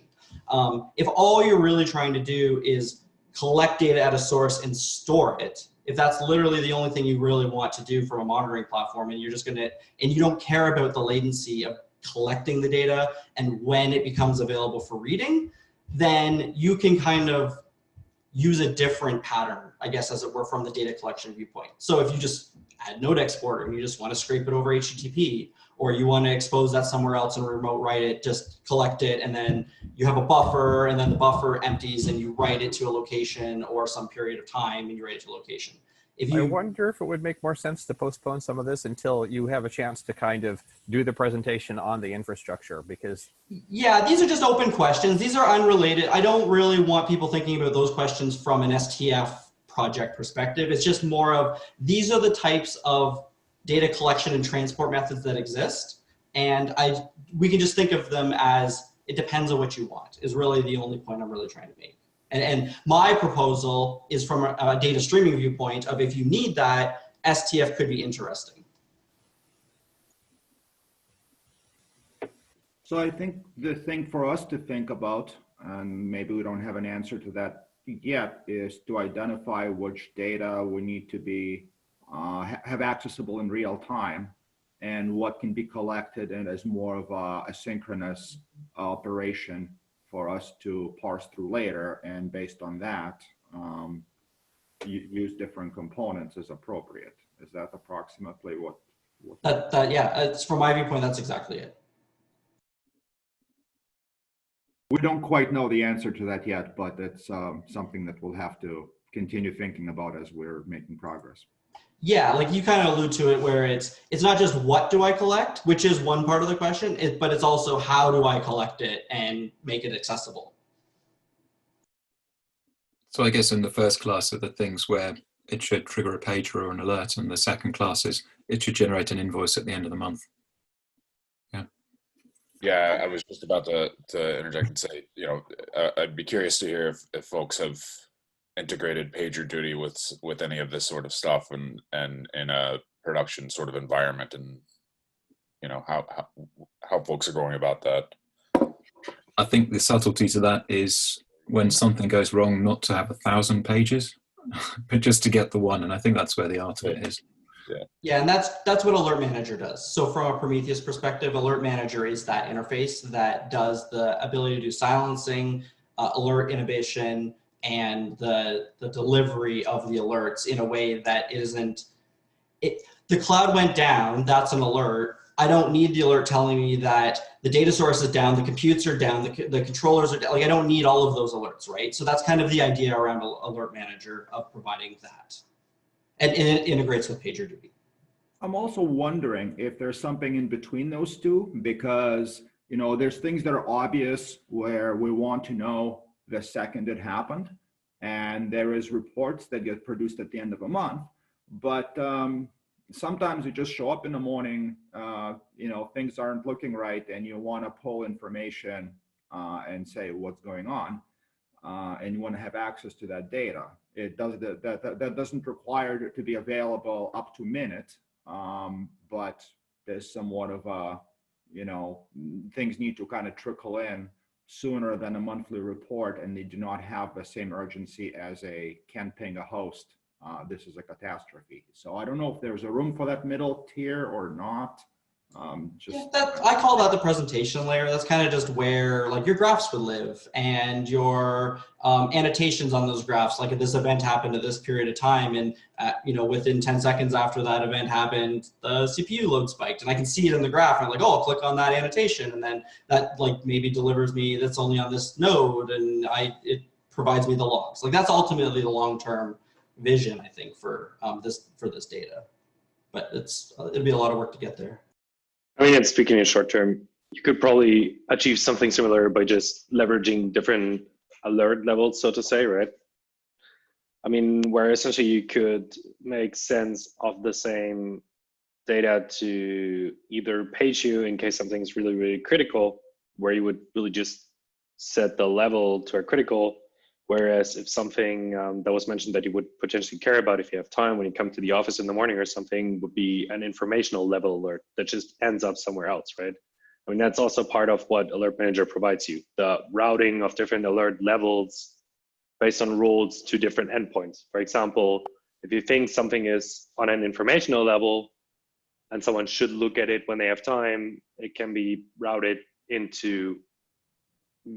S11: If all you're really trying to do is collect data at a source and store it, if that's literally the only thing you really want to do from a monitoring platform, and you're just and you don't care about the latency of collecting the data and when it becomes available for reading, then you can kind of use a different pattern, I guess, as it were, from the data collection viewpoint. So if you just add node exporter and you just want to scrape it over HTTP, or you want to expose that somewhere else and remote write it, just collect it, and then you have a buffer, and then the buffer empties and you write it to a location or some period of time and you write it to a location.
S6: I wonder if it would make more sense to postpone some of this until you have a chance to kind of do the presentation on the infrastructure, because...
S11: Yeah, these are just open questions. These are unrelated. I don't really want people thinking about those questions from an STF project perspective. It's just more of, these are the types of data collection and transport methods that exist. And we can just think of them as, it depends on what you want, is really the only point I'm really trying to make. And my proposal is from a data streaming viewpoint of, if you need that, STF could be interesting.
S1: So I think the thing for us to think about, and maybe we don't have an answer to that yet, is to identify which data we need to be have accessible in real time, and what can be collected and as more of a asynchronous operation for us to parse through later, and based on that, use different components as appropriate. Is that approximately what?
S11: Yeah, it's from my viewpoint, that's exactly it.
S1: We don't quite know the answer to that yet, but it's something that we'll have to continue thinking about as we're making progress.
S11: Yeah, like you kind of allude to it, where it's not just what do I collect, which is one part of the question, but it's also how do I collect it and make it accessible.
S5: So I guess in the first class are the things where it should trigger a pager or an alert, and the second class is it should generate an invoice at the end of the month. Yeah.
S14: Yeah, I was just about to interject and say, you know, I'd be curious to hear if folks have integrated pager duty with any of this sort of stuff and in a production sort of environment, and you know how folks are going about that.
S5: I think the subtlety to that is when something goes wrong, not to have 1,000 pages, but just to get the one. And I think that's where the art of it is.
S11: Yeah, and that's what Alert Manager does. So from a Prometheus perspective, Alert Manager is that interface that does the ability to do silencing, alert inhibition, and the delivery of the alerts in a way that isn't, the cloud went down, that's an alert. I don't need the alert telling me that the data source is down, the computes are down, the controllers are down. Like, I don't need all of those alerts, right? So that's kind of the idea around Alert Manager of providing that. And it integrates with PagerDuty.
S1: I'm also wondering if there's something in between those two, because, you know, there's things that are obvious where we want to know the second it happened, and there is reports that get produced at the end of a month. But sometimes you just show up in the morning, you know, things aren't looking right, and you want to pull information and say what's going on, and you want to have access to that data. It does that doesn't require it to be available up to minute, but there's somewhat of a, you know, things need to kind of trickle in sooner than a monthly report, and they do not have the same urgency as a can ping a host. This is a catastrophe. So I don't know if there's a room for that middle tier or not.
S11: I call that the presentation layer. That's kind of just where like your graphs would live, and your annotations on those graphs. Like, if this event happened at this period of time, and you know, within 10 seconds after that event happened, the CPU load spiked, and I can see it in the graph. And I'm like, oh, I'll click on that annotation, and then that like maybe delivers me that's only on this node, and it provides me the logs. Like, that's ultimately the long-term vision, I think, for this data. But it'll be a lot of work to get there.
S13: I mean, and speaking in short term, you could probably achieve something similar by just leveraging different alert levels, so to say, right? I mean, where essentially you could make sense of the same data to either page you in case something is really, really critical, where you would really just set the level to a critical. Whereas if something that was mentioned that you would potentially care about if you have time when you come to the office in the morning or something would be an informational level alert that just ends up somewhere else, right? I mean, that's also part of what Alert Manager provides you, the routing of different alert levels based on rules to different endpoints. For example, if you think something is on an informational level and someone should look at it when they have time, it can be routed into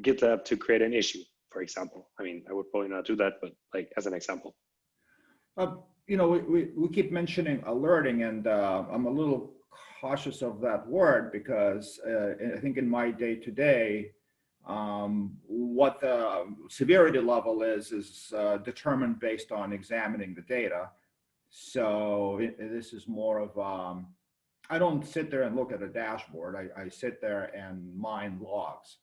S13: GitLab to create an issue, for example. I mean, I would probably not do that, but like as an example.
S1: You know, we keep mentioning alerting, and I'm a little cautious of that word because I think in my day-to-day, what the severity level is determined based on examining the data. So this is more of, I don't sit there and look at a dashboard. I sit there and mine logs,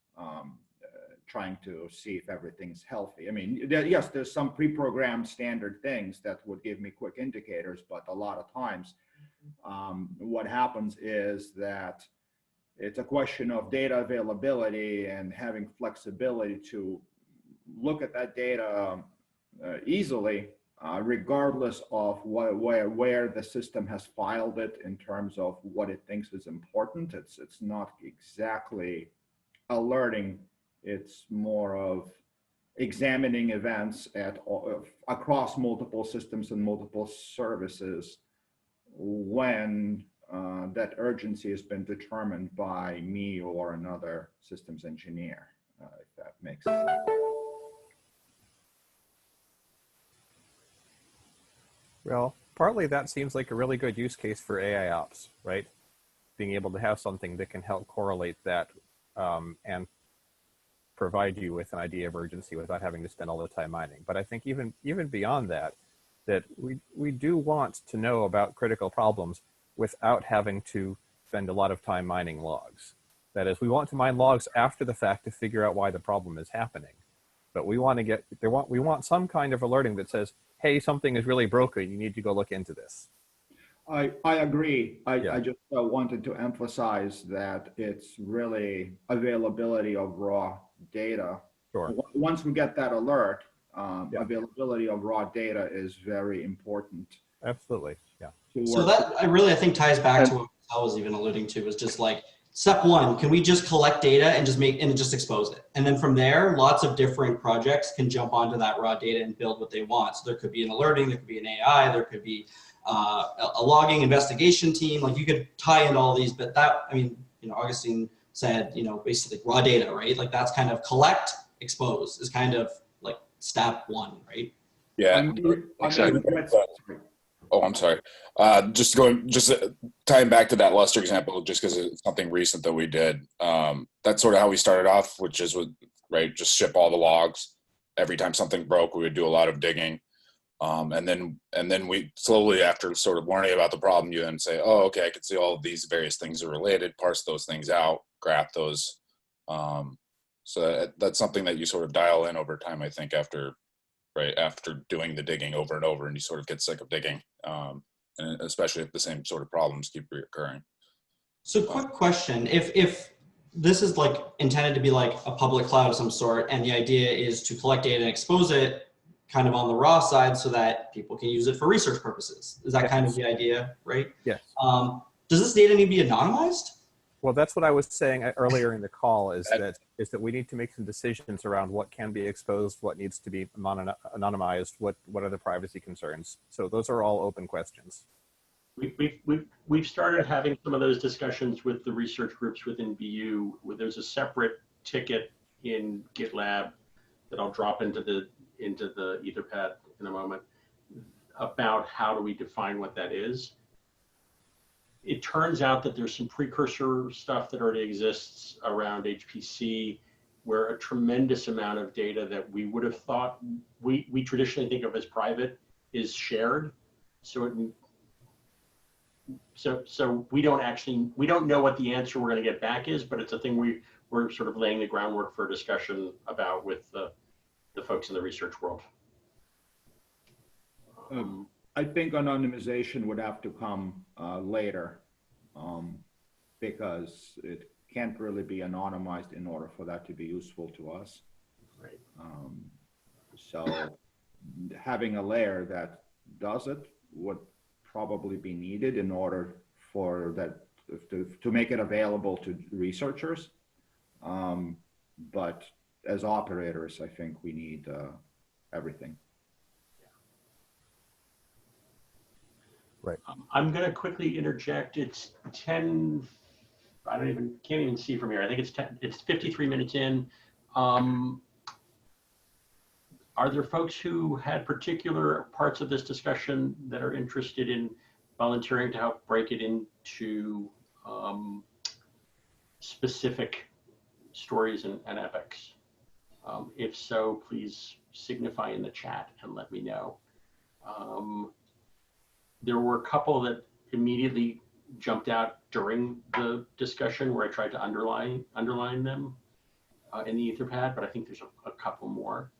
S1: trying to see if everything's healthy. I mean, yes, there's some pre-programmed standard things that would give me quick indicators, but a lot of times what happens is that it's a question of data availability and having flexibility to look at that data easily, regardless of where the system has filed it in terms of what it thinks is important. It's not exactly alerting. It's more of examining events across multiple systems and multiple services when that urgency has been determined by me or another systems engineer, if that makes sense.
S6: Well, partly that seems like a really good use case for AI ops, right? Being able to have something that can help correlate that and provide you with an idea of urgency without having to spend all the time mining. But I think even beyond that, we do want to know about critical problems without having to spend a lot of time mining logs. That is, we want to mine logs after the fact to figure out why the problem is happening. But we want to we want some kind of alerting that says, hey, something is really broken, you need to go look into this.
S1: I agree. I just wanted to emphasize that it's really availability of raw data.
S6: Sure.
S1: Once we get that alert, availability of raw data is very important.
S6: Absolutely, yeah.
S11: So that I think ties back to what I was even alluding to, is just like step one, can we just collect data and just expose it? And then from there, lots of different projects can jump onto that raw data and build what they want. So there could be an alerting, there could be an AI, there could be a logging investigation team. Like you could tie in all these, but that, I mean, Augustine said, basically raw data, right? Like that's kind of collect, expose is kind of like step one, right?
S14: Yeah. Exactly. Oh, I'm sorry. Just tying back to that Luster example, just because it's something recent that we did. That's sort of how we started off, which is just ship all the logs. Every time something broke, we would do a lot of digging. And then we slowly, after sort of learning about the problem, you then say, oh, okay, I can see all of these various things are related, parse those things out, graph those. So that's something that you sort of dial in over time, I think, after doing the digging over and over, and you sort of get sick of digging, and especially if the same sort of problems keep reoccurring.
S11: So quick question, if this is like intended to be like a public cloud of some sort, and the idea is to collect data and expose it kind of on the raw side so that people can use it for research purposes. Is that kind of the idea, right?
S6: Yes.
S11: Does this data need to be anonymized?
S6: Well, that's what I was saying earlier in the call, is that we need to make some decisions around what can be exposed, what needs to be anonymized, what are the privacy concerns. So those are all open questions.
S2: We've started having some of those discussions with the research groups within BU, where there's a separate ticket in GitLab that I'll drop into the Etherpad in a moment about how do we define what that is. It turns out that there's some precursor stuff that already exists around HPC, where a tremendous amount of data that we would have thought we traditionally think of as private is shared. So we don't know what the answer we're going to get back is, but it's a thing we're sort of laying the groundwork for a discussion about with the folks in the research world.
S1: I think anonymization would have to come later, because it can't really be anonymized in order for that to be useful to us.
S2: Right.
S1: So having a layer that does it would probably be needed in order for that to make it available to researchers. But as operators, I think we need everything.
S6: Right.
S2: I'm going to quickly interject. It's 10. Can't even see from here. I think it's 10. It's 53 minutes in. Are there folks who had particular parts of this discussion that are interested in volunteering to help break it into specific stories and epics? If so, please signify in the chat and let me know. There were a couple that immediately jumped out during the discussion where I tried to underline them in the Etherpad, but I think there's a couple more.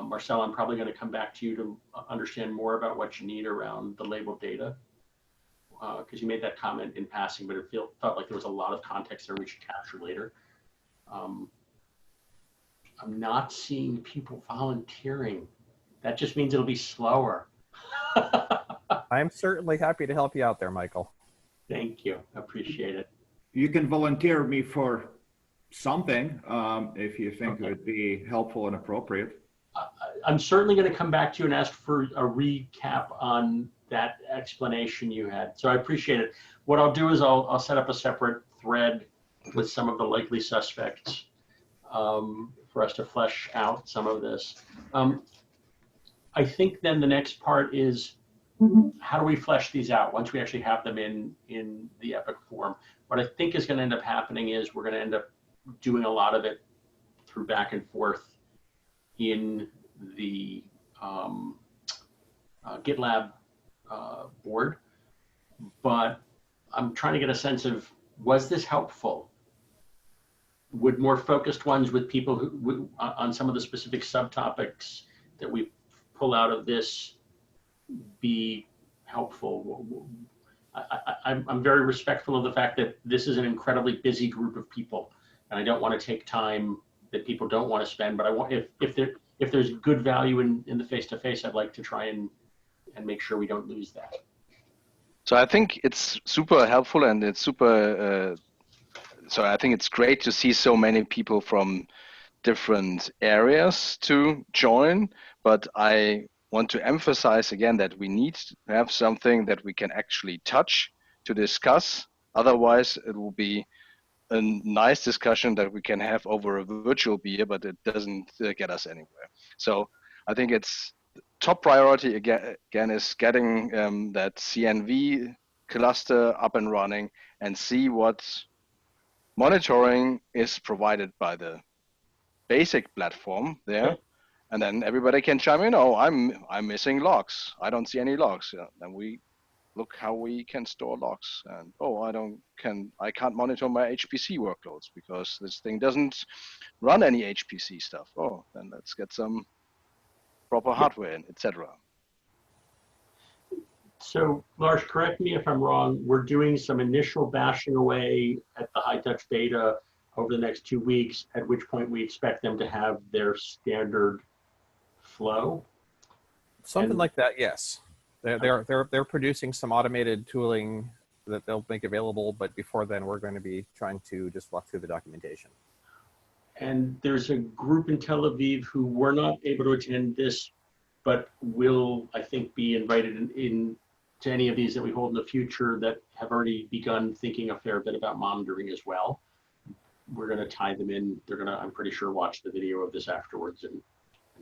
S2: Marcel, I'm probably going to come back to you to understand more about what you need around the labeled data, because you made that comment in passing, but it felt like there was a lot of context there we should capture later. I'm not seeing people volunteering. That just means it'll be slower.
S6: I'm certainly happy to help you out there, Michael.
S2: Thank you. Appreciate it. You
S1: can volunteer me for something if you think it would be helpful and appropriate.
S2: I'm certainly going to come back to you and ask for a recap on that explanation you had. So I appreciate it. What I'll do is I'll set up a separate thread with some of the likely suspects for us to flesh out some of this. I think then the next part is how do we flesh these out once we actually have them in the Epic form? What I think is going to end up happening is we're going to end up doing a lot of it through back and forth in the GitLab board, but I'm trying to get a sense of, was this helpful? Would more focused ones with people who on some of the specific subtopics that we pull out of this be helpful? I'm very respectful of the fact that this is an incredibly busy group of people, and I don't want to take time that people don't want to spend. But I want, if there's good value in the face-to-face, I'd like to try and make sure we don't lose that.
S7: So I think it's super helpful, and it's super. So I think it's great to see so many people from different areas to join. But I want to emphasize again that we need to have something that we can actually touch to discuss. Otherwise, it will be a nice discussion that we can have over a virtual beer, but it doesn't get us anywhere. So I think it's top priority again is getting that CNV cluster up and running and see what monitoring is provided by the basic platform there. And then everybody can chime in. Oh, I'm missing logs. I don't see any logs. Then we look how we can store logs. And oh, I can't monitor my HPC workloads because this thing doesn't run any HPC stuff. Oh, then let's get some proper hardware in, etc.
S2: So Lars, correct me if I'm wrong. We're doing some initial bashing away at the high touch beta over the next 2 weeks, at which point we expect them to have their standard flow.
S6: Something like that, yes. They're producing some automated tooling that they'll make available, but before then we're going to be trying to just walk through the documentation.
S2: And there's a group in Tel Aviv who were not able to attend this, but will, I think, be invited in to any of these that we hold in the future, that have already begun thinking a fair bit about monitoring as well. We're going to tie them in. They're going to, I'm pretty sure, watch the video of this afterwards and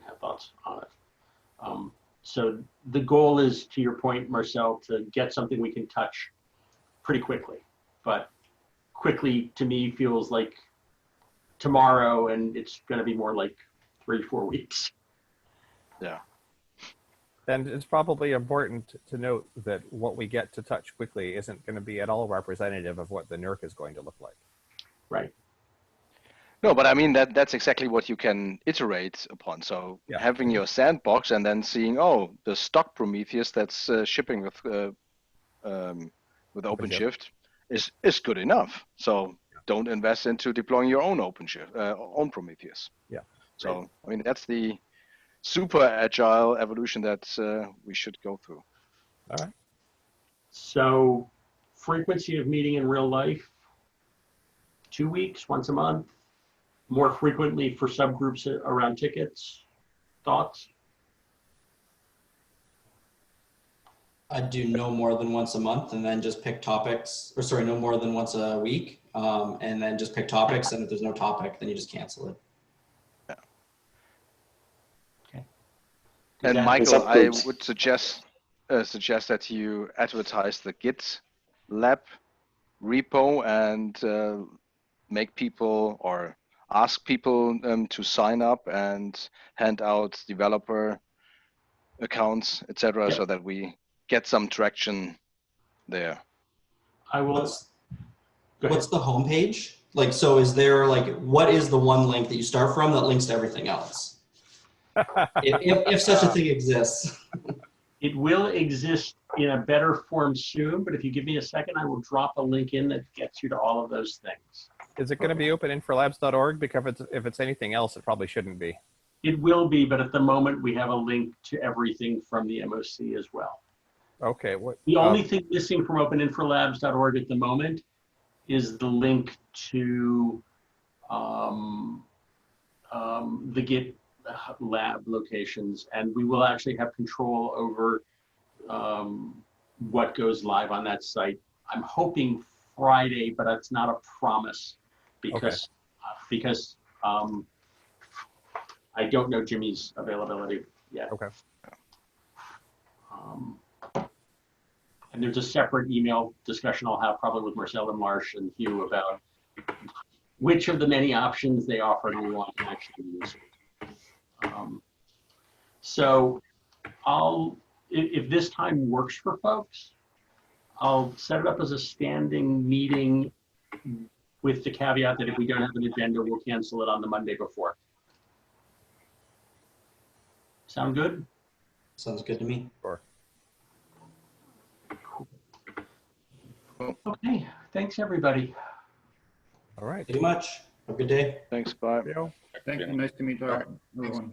S2: have thoughts on it. So the goal is, to your point, Marcel, to get something we can touch pretty quickly. But quickly, to me, feels like tomorrow, and it's going to be more like 3-4 weeks.
S7: Yeah.
S6: And it's probably important to note that what we get to touch quickly isn't going to be at all representative of what the NERC is going to look like.
S2: Right.
S7: No, but I mean, that's exactly what you can iterate upon. So having your sandbox and then seeing, oh, the stock Prometheus that's shipping with OpenShift is good enough. So don't invest into deploying your own OpenShift, own Prometheus.
S6: Yeah.
S7: So I mean, that's the super agile evolution that we should go through.
S6: All right.
S2: So frequency of meeting in real life, 2 weeks, once a month, more frequently for subgroups around tickets. Thoughts?
S11: I'd do no more than once a month and then just pick topics, or sorry, no more than once a week, and then just pick topics. And if there's no topic, then you just cancel it.
S7: And Michael, I would suggest that you advertise the GitLab repo and make people or ask people to sign up and hand out developer accounts, etc., so that we get some traction there.
S2: I will.
S11: What's the homepage? Like, so is there like, what is the one link that you start from that links to everything else? if such a thing exists.
S2: It will exist in a better form soon, but if you give me a second, I will drop a link in that gets you to all of those things.
S6: Is it going to be open infralabs.org? Because if it's anything else, it probably shouldn't be.
S2: It will be, but at the moment we have a link to everything from the MOC as well.
S6: Okay.
S2: The only thing missing from openinfralabs.org at the moment is the link to the GitLab locations, and we will actually have control over what goes live on that site. I'm hoping Friday, but that's not a promise because I don't know Jimmy's availability yet.
S6: Okay.
S2: And there's a separate email discussion I'll have probably with Marcel and Marsh and Hugh about which of the many options they offer do we want to actually use. So if this time works for folks, I'll set it up as a standing meeting with the caveat that if we don't have an agenda, we'll cancel it on the Monday before. Sound good?
S11: Sounds good to me.
S6: Sure.
S2: Okay, thanks everybody.
S6: All right.
S11: Thank you much. Have a good day.
S7: Thanks, bye.
S1: Thank you. Nice to meet you, everyone.